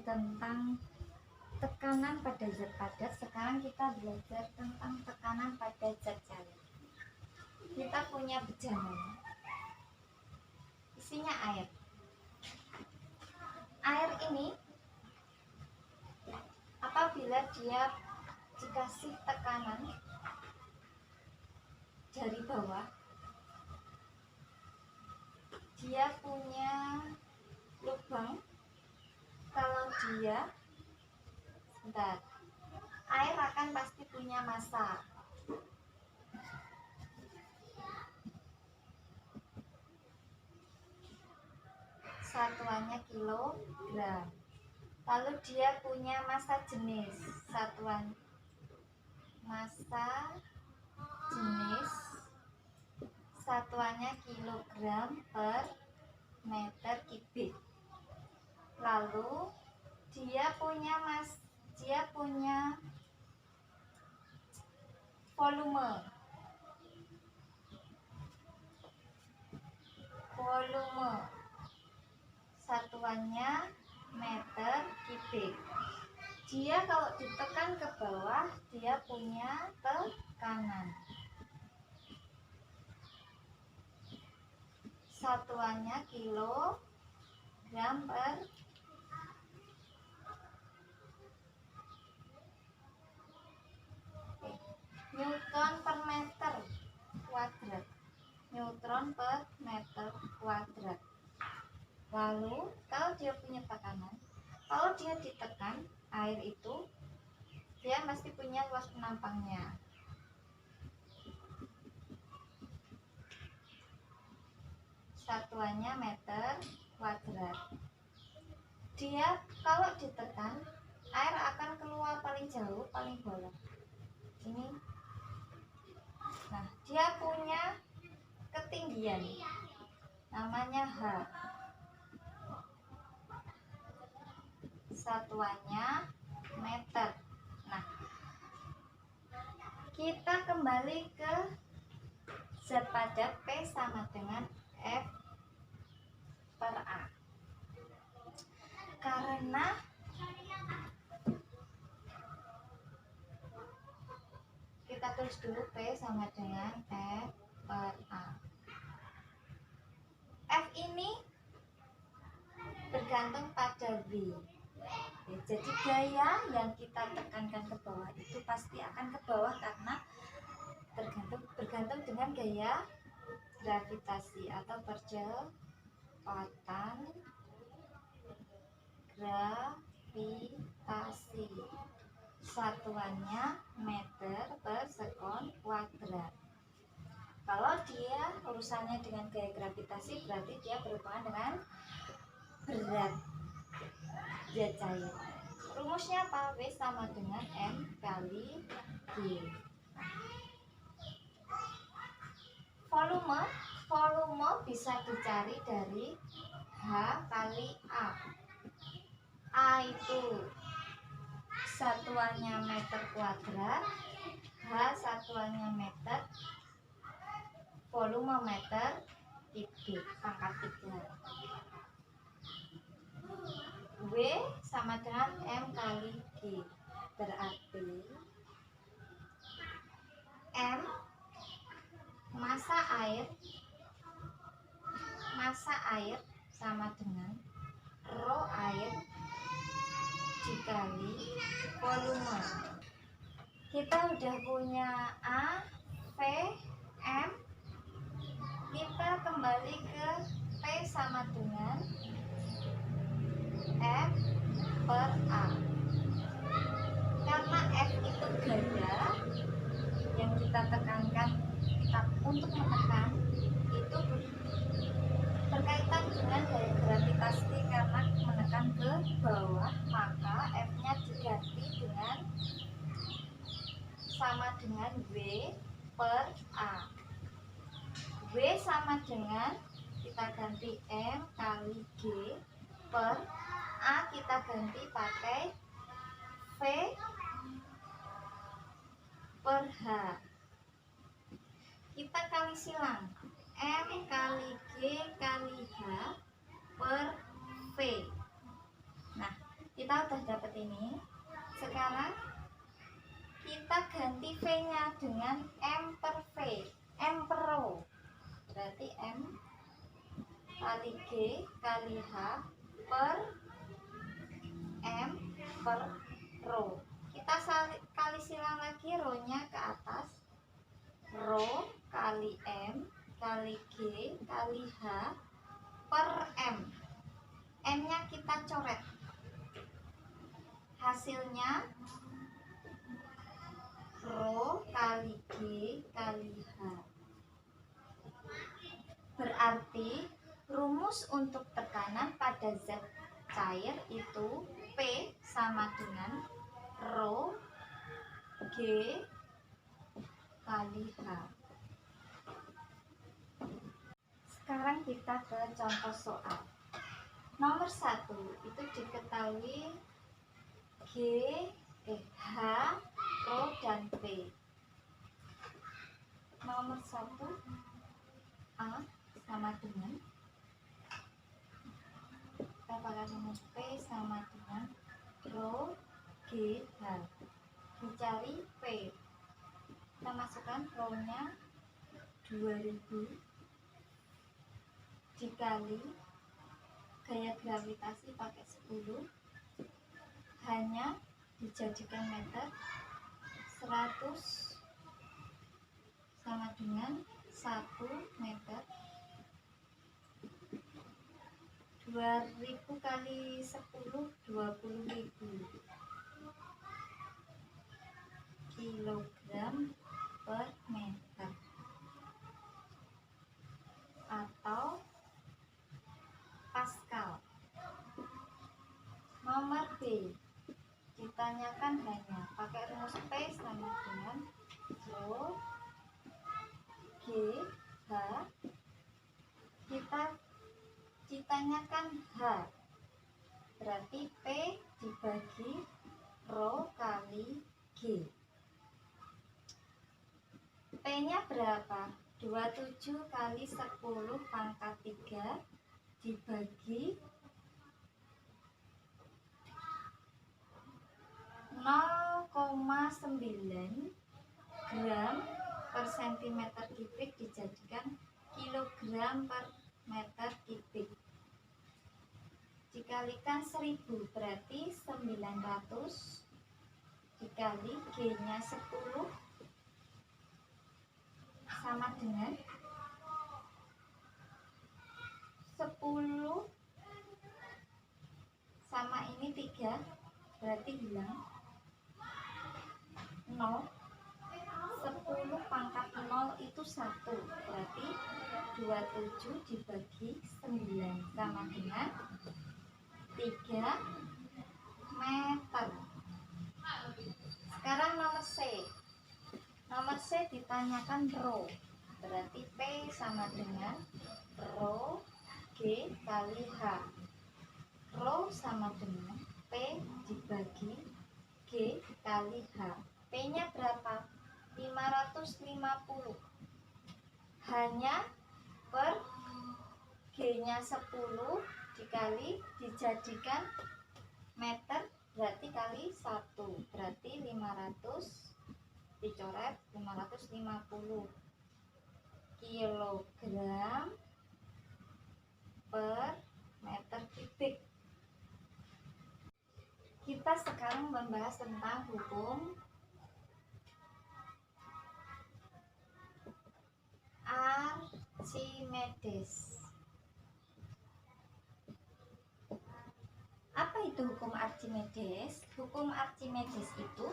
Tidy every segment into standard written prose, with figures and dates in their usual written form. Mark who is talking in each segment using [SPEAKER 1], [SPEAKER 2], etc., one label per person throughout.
[SPEAKER 1] tentang tekanan pada zat padat. Sekarang kita belajar tentang tekanan pada zat cair. Kita punya bejana, isinya air. Air ini apabila dia dikasih tekanan dari bawah, dia punya lubang. Kalau dia air akan pasti punya massa. Satuannya kilogram. Lalu dia punya massa jenis. Satuan massa jenis satuannya kilogram per meter kubik. Lalu dia punya volume satuannya meter kubik. Dia kalau ditekan ke bawah, dia punya tekanan. Satuannya kilogram per Newton per meter kuadrat. Newton per meter kuadrat. Lalu kalau dia punya tekanan, kalau dia ditekan, air itu dia mesti punya luas penampangnya. Satuannya meter kuadrat. Dia kalau ditekan, air akan keluar paling jauh, paling bawah. Ini. Nah, dia punya ketinggian, namanya H. Satuannya meter. Nah, kita kembali ke zat padat, P sama dengan F per A. Karena kita tulis dulu P sama dengan F per A. F ini bergantung pada V. Jadi gaya yang kita tekankan ke bawah itu pasti akan ke bawah karena bergantung dengan gaya gravitasi atau percepatan gravitasi. Satuannya meter per sekon kuadrat. Kalau dia urusannya dengan gaya gravitasi, berarti dia berhubungan dengan berat zat cair. Rumusnya apa? W sama dengan M kali G. Volume bisa dicari dari H kali A. A itu satuannya meter kuadrat, H satuannya meter, volume meter kubik pangkat 3. W sama dengan M kali G. Berarti M massa air sama dengan rho air dikali volume. Kita udah punya A, V, M. Kita kembali ke P sama dengan F per A. Karena F itu gaya yang kita tekankan, untuk menekan itu berkaitan dengan gaya gravitasi. Karena menekan ke bawah, maka F-nya diganti dengan sama dengan W per A. W sama dengan, kita ganti M kali G per A, kita ganti pakai V per H. Kita kali silang, M kali G kali H per V. Nah, Kita udah dapet ini. Sekarang kita ganti V nya dengan M per V, M per rho. Berarti M kali G kali H per M per rho. Kita kali silang lagi rho nya ke atas. Rho kali M kali G kali H per M. M nya kita coret. Hasilnya rho kali G kali H. Berarti rumus untuk tekanan pada zat cair itu P sama dengan rho G kali H. Sekarang kita ke contoh soal. Nomor 1 itu diketahui H, rho dan P. Nomor 1 A sama dengan, kita pakai rumus P sama dengan rho G H. Dicari P, kita masukkan rho nya 2000 dikali gaya gravitasi pakai 10, hanya dijadikan meter, 100 sama dengan 1 meter. 2000 kali 10 20.000 kilogram per meter, atau Pascal. Nomor B ditanyakan hanya pakai rumus P sama dengan rho G H. Kita ditanyakan H, berarti P dibagi rho kali G. P nya berapa? 27 kali 10 pangkat 3 dibagi 0,9 gram per centimeter kubik dijadikan kilogram per meter kubik. Dikalikan 1000 berarti 900 dikali G nya 10 sama dengan 10 sama ini 3 berarti hilang 0. 10 pangkat 0 itu 1, berarti 27 dibagi 9 sama dengan 3 meter. Sekarang nomor C. Nomor C ditanyakan rho, berarti P sama dengan rho G kali H. Rho sama dengan P dibagi G kali H. P nya berapa? 550. Hanya per G nya 10 dikali dijadikan meter, berarti kali 1, berarti 500 dicoret 550 kilogram per meter kubik. Kita sekarang membahas tentang hukum Archimedes. Apa itu hukum Archimedes? Hukum Archimedes itu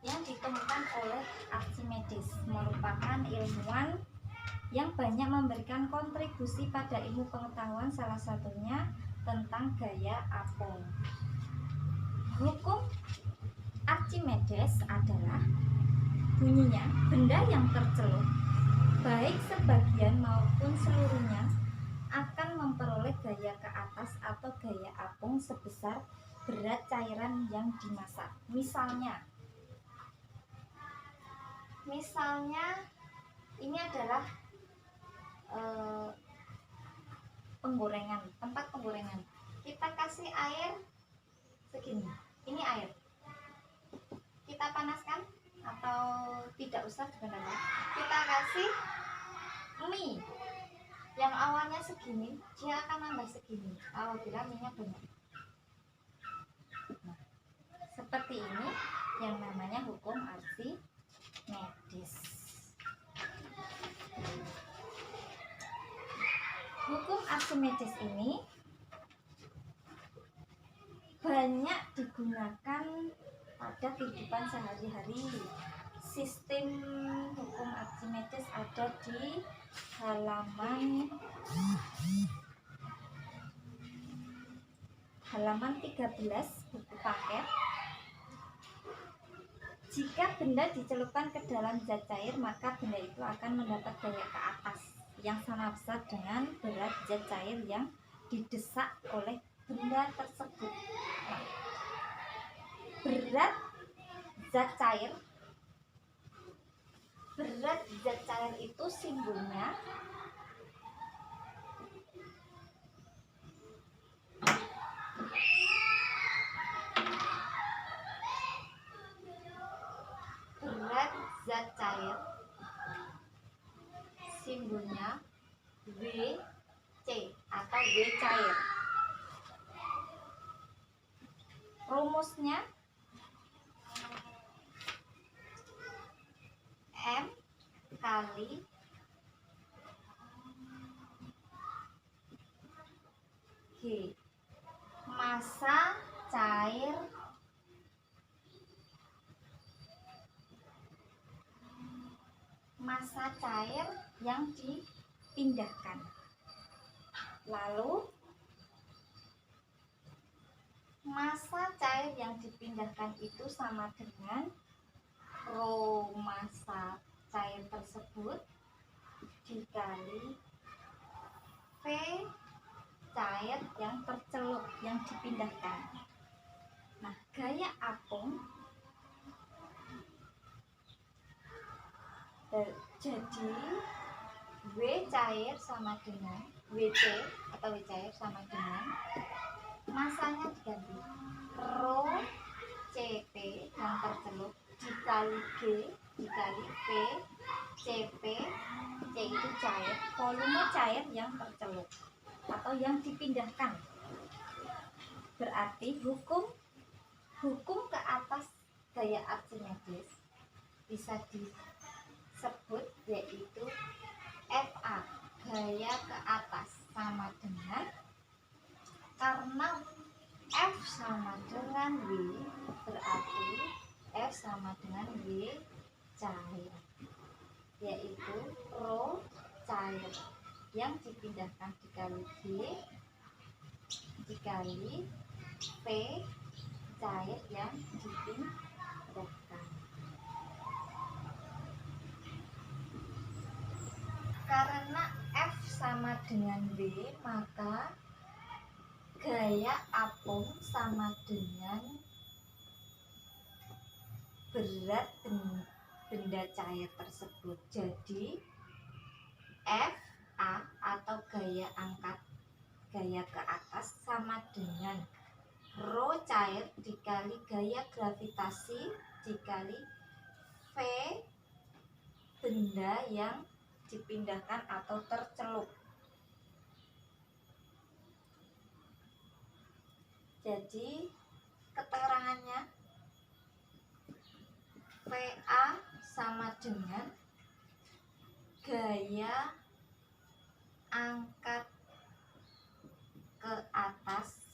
[SPEAKER 1] yang ditemukan oleh Archimedes, merupakan ilmuwan yang banyak memberikan kontribusi pada ilmu pengetahuan, salah satunya tentang gaya apung. Hukum Archimedes adalah bunyinya, benda yang tercelup, baik sebagian maupun seluruhnya, akan memperoleh gaya ke atas atau gaya apung sebesar berat cairan yang dimasak. Misalnya ini adalah penggorengan, tempat penggorengan. Kita kasih air segini. Ini air. Kita panaskan atau tidak usah sebenarnya. Kita kasih mie yang awalnya segini, dia akan nambah segini apabila minyak banyak. Nah, seperti ini yang namanya hukum Archimedes. Hukum Archimedes ini banyak digunakan pada kehidupan sehari-hari. Sistem hukum Archimedes ada di halaman 13 buku paket. Jika benda dicelupkan ke dalam zat cair, maka benda itu akan mendapat gaya ke atas yang sama besar dengan berat zat cair yang didesak oleh benda tersebut. Nah, berat zat cair itu simbolnya simbolnya WC atau W cair. Rumusnya M kali G. Massa cair yang dipindahkan. Lalu massa cair yang dipindahkan itu sama dengan rho massa cair tersebut dikali V cair yang tercelup yang dipindahkan. Nah, gaya apung jadi W cair sama dengan WC atau W cair sama dengan masanya diganti rho CP yang tercelup dikali G dikali P CP. C itu cair, volume cair yang tercelup atau yang dipindahkan. Berarti hukum ke atas gaya Archimedes bisa disebut yaitu FA, gaya ke atas, sama dengan, karena F sama dengan W, berarti F sama dengan W cair, yaitu rho cair yang dipindahkan dikali G dikali P cair yang dipindahkan. Karena F sama dengan W, maka gaya apung sama dengan berat benda cair tersebut. Jadi FA atau gaya ke atas sama dengan rho cair dikali gaya gravitasi dikali V benda yang dipindahkan atau tercelup. Jadi keterangannya VA sama dengan gaya angkat ke atas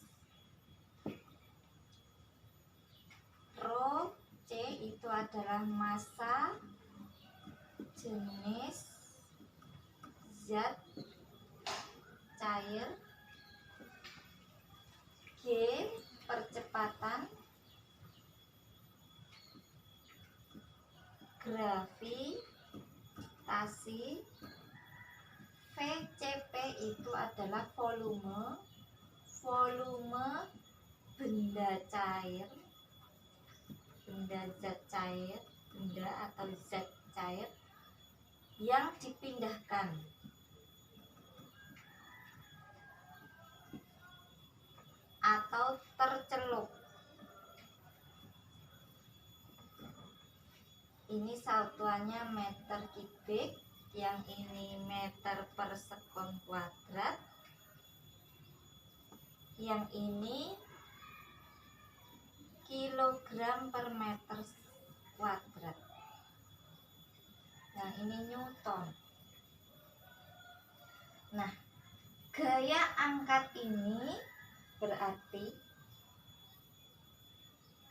[SPEAKER 1] rho C itu adalah massa jenis zat cair, G percepatan gravitasi, VCP itu adalah volume benda cair, benda atau zat cair yang dipindahkan atau tercelup. ini satuannya meter kubik, yang ini meter per sekon kuadrat, yang ini kilogram per meter kuadrat, yang ini newton. Nah, gaya angkat ini berarti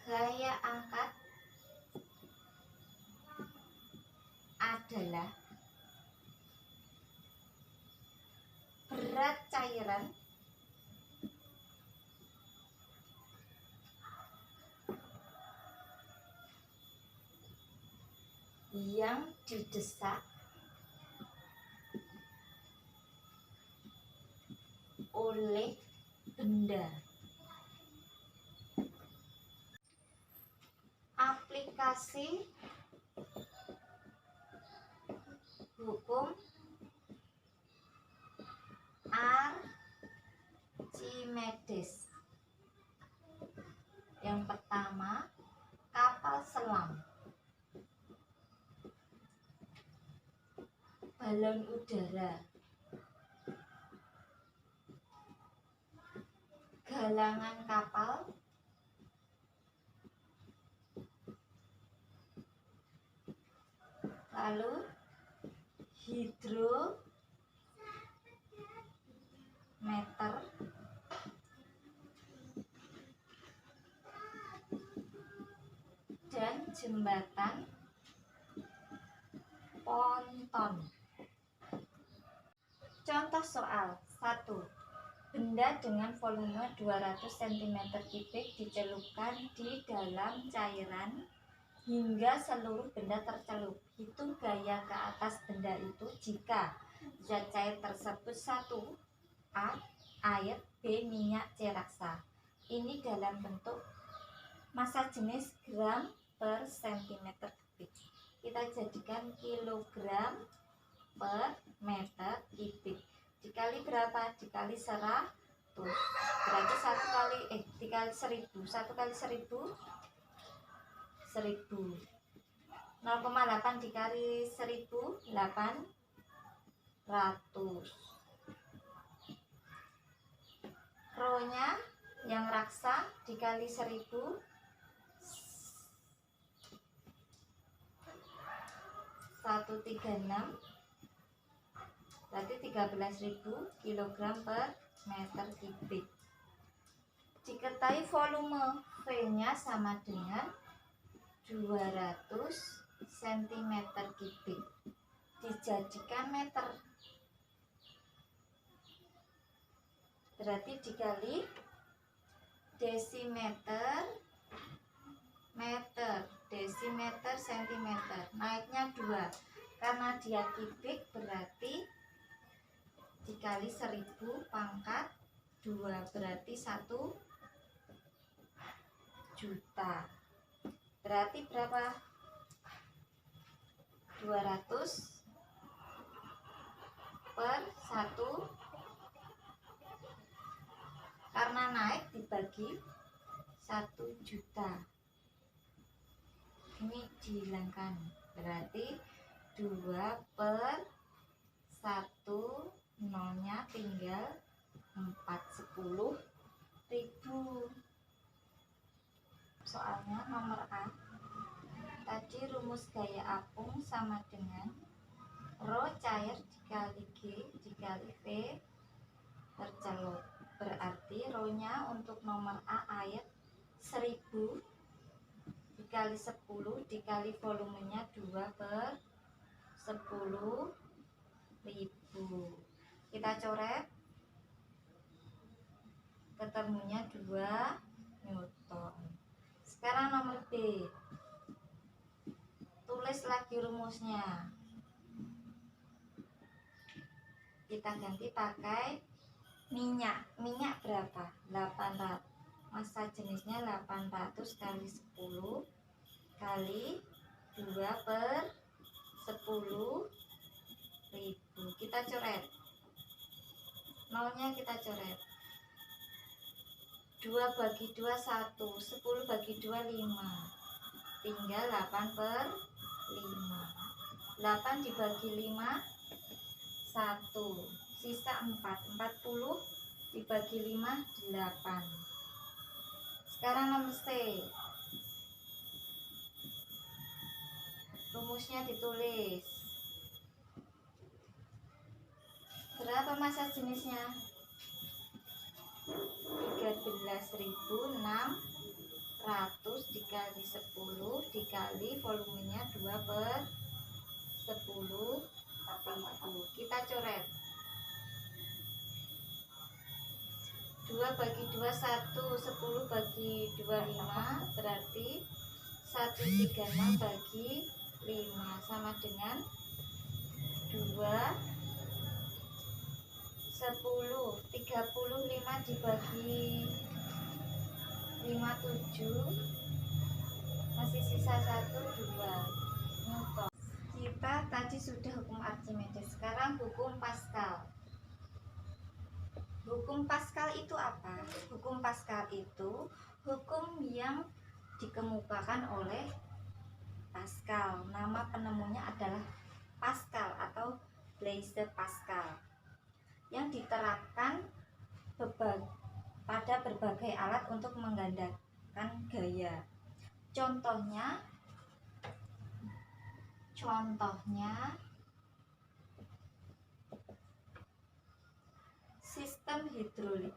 [SPEAKER 1] gaya angkat adalah berat cairan yang didesak oleh benda. Aplikasi hukum Archimedes. Yang pertama, kapal selam, balon udara, galangan kapal, lalu hidrometer, dan jembatan ponton. Contoh soal 1. Benda dengan volume 200 cm3 dicelupkan di dalam cairan hingga seluruh benda tercelup. Hitung gaya ke atas benda itu jika zat cair tersebut 1. A. Air, B. Minyak, C. Raksa. Ini dalam bentuk massa jenis gram per cm3. Kita jadikan kilogram per meter kubik. Dikali berapa? Dikali 100. Berarti dikali 1000. 1 kali 1000 1000. 0,8 dikali 1000 800. Rho-nya yang raksa dikali 1000 136, berarti 13.000 kg per meter kubik. Diketahui volume V-nya sama dengan 200 cm3. Dijadikan meter, berarti dikali desimeter meter, desimeter sentimeter, naiknya 2 karena dia kubik, berarti dikali 1000 pangkat 2 berarti 1 juta. Berarti berapa? 200 per 1, karena naik dibagi 1 juta. Ini dihilangkan, berarti 2 per 1, nolnya tinggal 410.000. Soalnya nomor A. Tadi rumus gaya apung sama dengan rho cair dikali G dikali V tercelup. Berarti rho-nya untuk nomor A air 1000 dikali 10 dikali volumenya 2 per 10.000. Kita coret, ketemunya 2 Newton. Sekarang nomor B. Tulis lagi rumusnya. Kita ganti pakai minyak. Minyak berapa? 800. Massa jenisnya 800 kali 10 kali 2 per 10.000. Kita coret, nolnya kita coret. 2 bagi 2 1, 10 bagi 2 5, tinggal 8 per 5. 8 dibagi 5 1, sisa 4. 40 dibagi 5 8. Sekarang nomor C. Rumusnya ditulis. Berapa massa jenisnya? 13.600 dikali 10 dikali volumenya 2/10 ribu. Kita coret. 2 bagi 2 1, 10 bagi 25 berarti 136 bagi 5 sama dengan 2 10. 35 dibagi 57 masih sisa 1 2 Newton. Kita tadi sudah hukum Archimedes, sekarang hukum Pascal. Hukum Pascal itu apa? Hukum Pascal itu hukum yang dikemukakan oleh Pascal. Nama penemunya adalah Pascal atau Blaise Pascal, yang diterapkan pada berbagai alat untuk menggandakan gaya. Contohnya sistem hidrolik.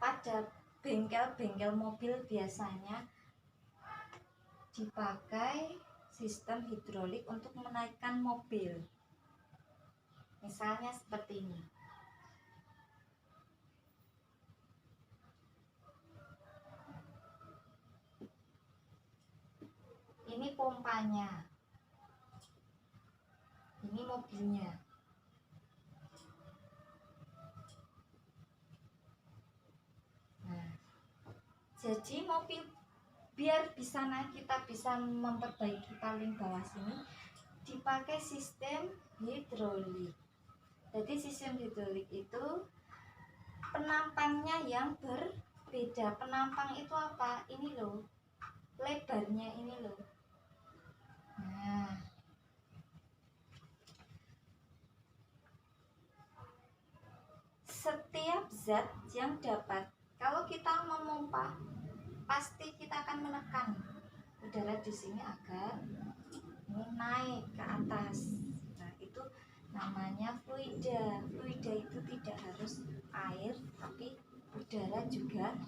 [SPEAKER 1] Pada bengkel-bengkel mobil biasanya dipakai sistem hidrolik untuk menaikkan mobil. Misalnya seperti ini. Ini pompanya. Ini mobilnya. Nah, jadi mobil biar bisa naik, kita bisa memperbaiki paling bawah sini, dipakai sistem hidrolik. Jadi sistem hidrolik itu penampangnya yang berbeda. Penampang itu apa? Ini loh, lebarnya ini loh. Nah, setiap zat yang dapat, kalau kita memompa, pasti kita akan menekan udara di sini agar ini naik ke atas. Nah, itu namanya fluida. Fluida itu tidak harus air, tapi udara juga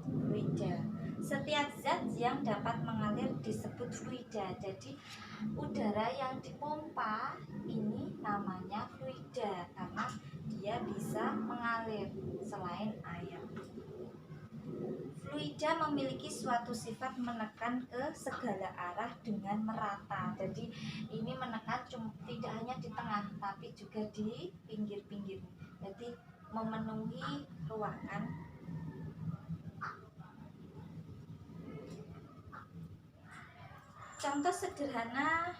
[SPEAKER 1] fluida. Setiap zat yang dapat mengalir disebut fluida. Jadi udara yang dipompa ini namanya fluida karena dia bisa mengalir selain air. Fluida memiliki suatu sifat menekan ke segala arah dengan merata. Jadi ini menekan tidak hanya di tengah tapi juga di pinggir-pinggir. Jadi memenuhi ruangan. Contoh sederhana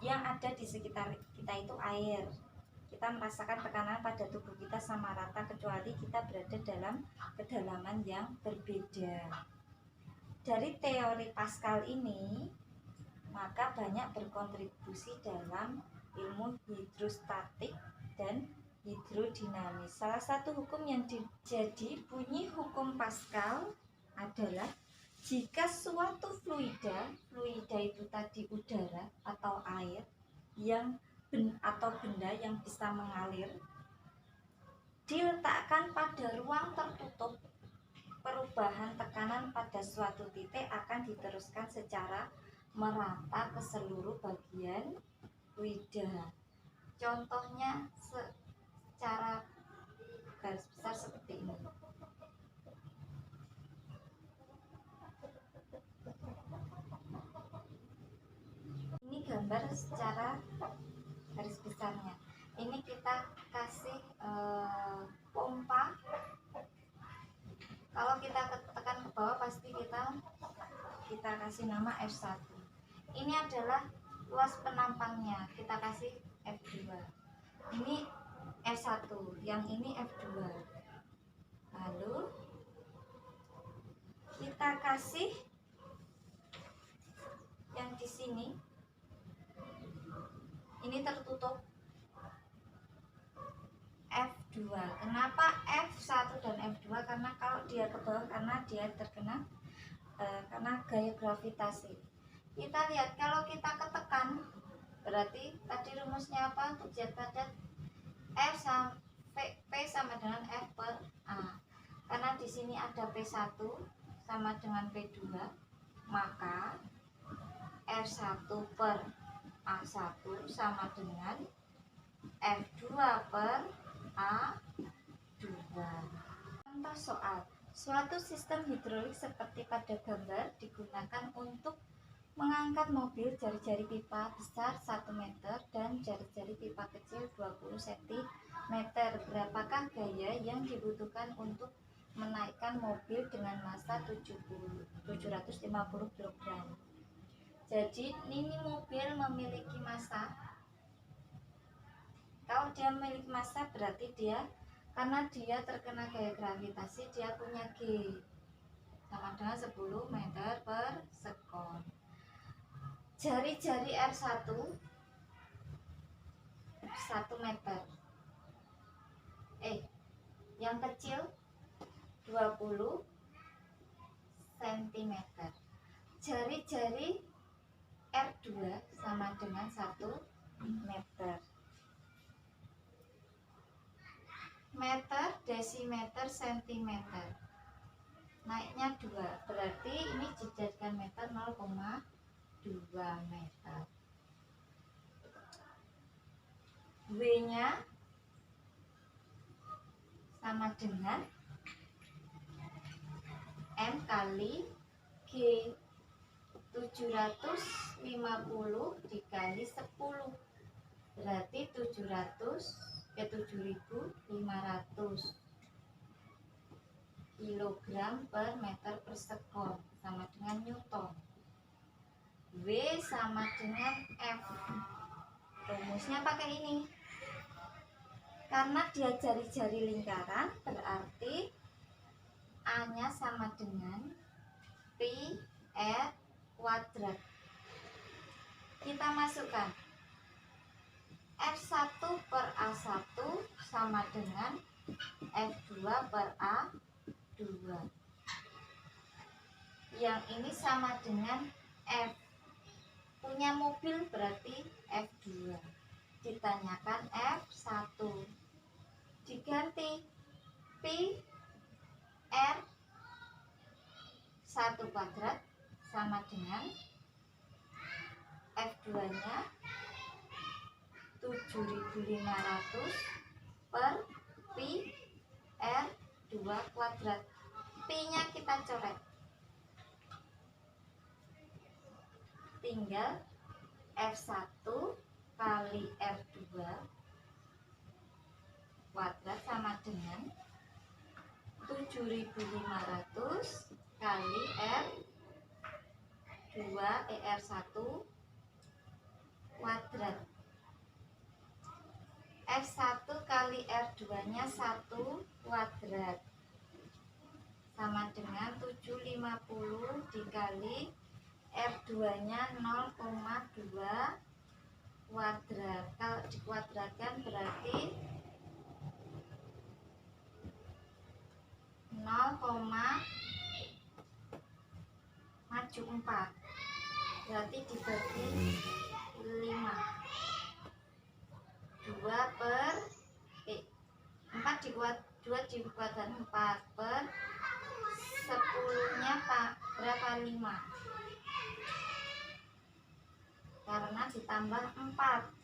[SPEAKER 1] yang ada di sekitar kita itu air. Kita merasakan tekanan pada tubuh kita sama rata kecuali kita berada dalam kedalaman yang berbeda. Dari teori Pascal ini, maka banyak berkontribusi dalam ilmu hidrostatik dan hidrodinamis. Salah satu hukum yang jadi bunyi hukum Pascal adalah jika suatu fluida itu tadi udara atau air atau benda yang bisa mengalir diletakkan pada ruang tertutup, perubahan tekanan pada suatu titik akan diteruskan secara merata ke seluruh bagian fluida. Contohnya secara garis besar seperti ini. Ini gambar secara garis besarnya. Ini kita kasih pompa. Kalau kita tekan ke bawah pasti kita kasih nama F1. Ini adalah luas penampangnya, kita kasih F2. Ini F1, yang ini F2. Lalu kita kasih yang di sini ini tertutup F2. Kenapa F1 dan F2? Karena kalau dia ke bawah, karena dia terkena karena gaya gravitasi. Kita lihat kalau kita ketekan, berarti tadi rumusnya apa untuk zat padat? P sama dengan F per A. Karena di sini ada P1 sama dengan P2, maka R1 per A1 sama dengan F2 per A2. Contoh soal. Suatu sistem hidrolik seperti pada gambar digunakan untuk mengangkat mobil jari-jari pipa besar 1 meter dan jari-jari pipa kecil 20 cm. Berapakah gaya yang dibutuhkan untuk menaikkan mobil dengan massa 750 kg? Jadi ini mobil memiliki massa. Kalau dia memiliki massa berarti dia, karena dia terkena gaya gravitasi, dia punya G sama dengan 10 meter per sekon. Jari-jari R1 1 meter, yang kecil 20 cm. Jari-jari R2 sama dengan 1 meter. Meter, desimeter, sentimeter, naiknya 2, berarti ini dijadikan meter 0,2 meter. W nya sama dengan M kali G, 750 dikali 10 berarti 7.500 kilogram per meter per sekon, sama dengan Newton. W sama dengan F. Rumusnya pakai ini. Karena dia jari-jari lingkaran, berarti A nya sama dengan Pi R kuadrat. Kita masukkan F1 per A1 sama dengan F2 per A2. Yang ini sama dengan F. Punya mobil berarti F2. Ditanyakan F1. Diganti Pi R 1 kuadrat sama dengan F2 nya 7.500 per Pi R2 kuadrat. Pi nya kita coret, tinggal F1 kali R2 kuadrat sama dengan 7.500 kali R1 kuadrat. F1 kali R2 nya 1 kuadrat sama dengan 750 dikali R2 nya 0,2 kuadrat. Kalau dikuadratkan berarti 0,4, berarti dibagi 5, 2 dikuadrat 4 per 10 nya berapa? 5, karena ditambah 4.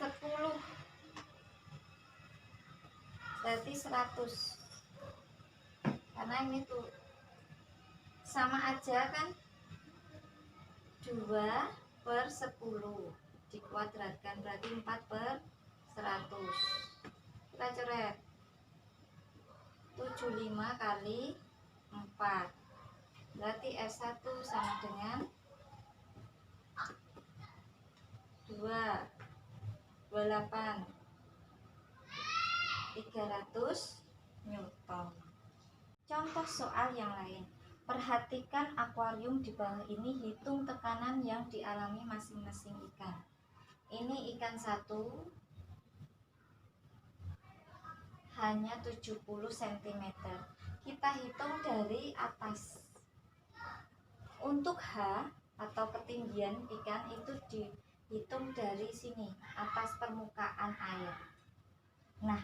[SPEAKER 1] 10 berarti 100, karena ini tuh sama aja kan, 2 per 10 dikuadratkan berarti 4 per 100. Kita coret 75 kali 4 berarti S1 sama dengan 2, 28 300 Newton. Contoh soal yang lain. Perhatikan akuarium di bawah ini, hitung tekanan yang dialami masing-masing ikan. Ini ikan satu hanya 70 cm. Kita hitung dari atas. Untuk H atau ketinggian ikan itu dihitung dari sini, atas permukaan air. Nah,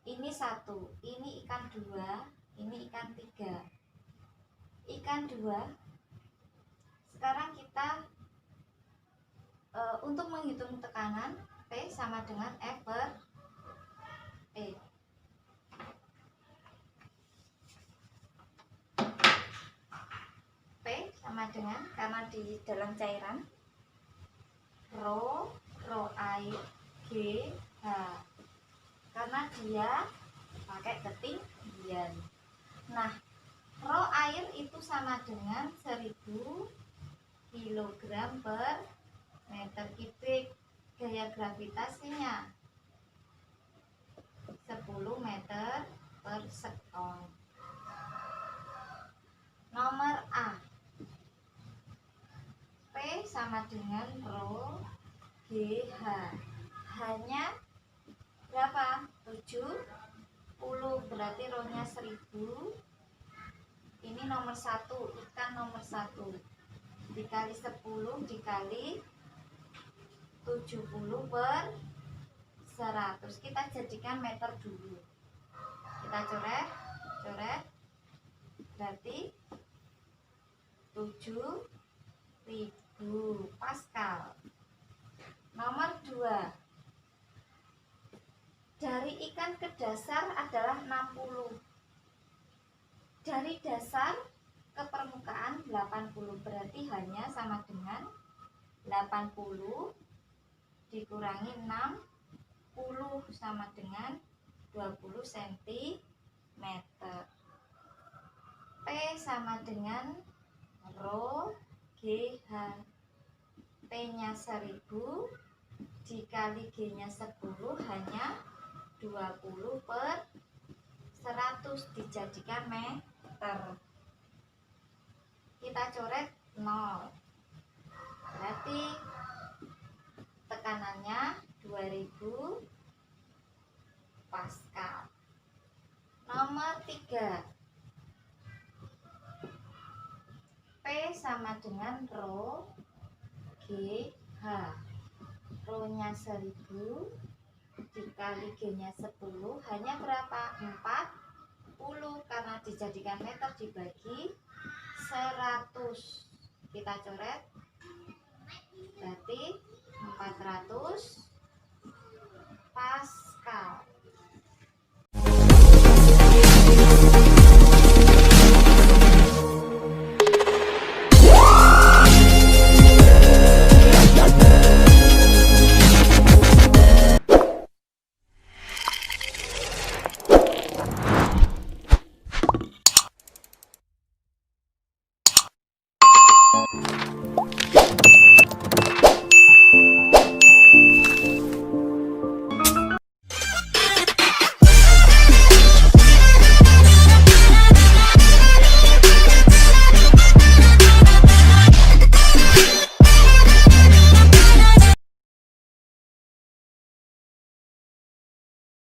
[SPEAKER 1] ini satu, ini ikan dua, ini ikan tiga. Ikan dua, sekarang kita untuk menghitung tekanan, P sama dengan F per E. P sama dengan, karena di dalam cairan, rho air G H, karena dia pakai ketinggian. Nah, rho air itu sama dengan 1000 kg per meter kubik. Gaya gravitasinya 10 meter per sekon. Nomor A, P sama dengan rho G H. Hanya berapa? 70, berarti rho-nya 1000. Ini nomor 1, ikan nomor 1 dikali 10 dikali 70 per 100. Kita jadikan meter dulu. Kita coret, berarti 7000 Pascal. Nomor 2, dari ikan ke dasar adalah 60. Dari dasar ke permukaan 80, berarti hanya sama dengan 80 dikurangi 60 sama dengan 20 cm. P sama dengan rho G H. P-nya 1000 dikali G-nya 10 hanya 20 per 100 dijadikan meter. Kita coret 0, berarti tekanannya 2000 Pascal. Nomor 3, P sama dengan rho G H. Rho-nya 1000 dikali G-nya 10 hanya berapa? 40, karena dijadikan meter dibagi 100. Kita coret, berarti 400 Pascal.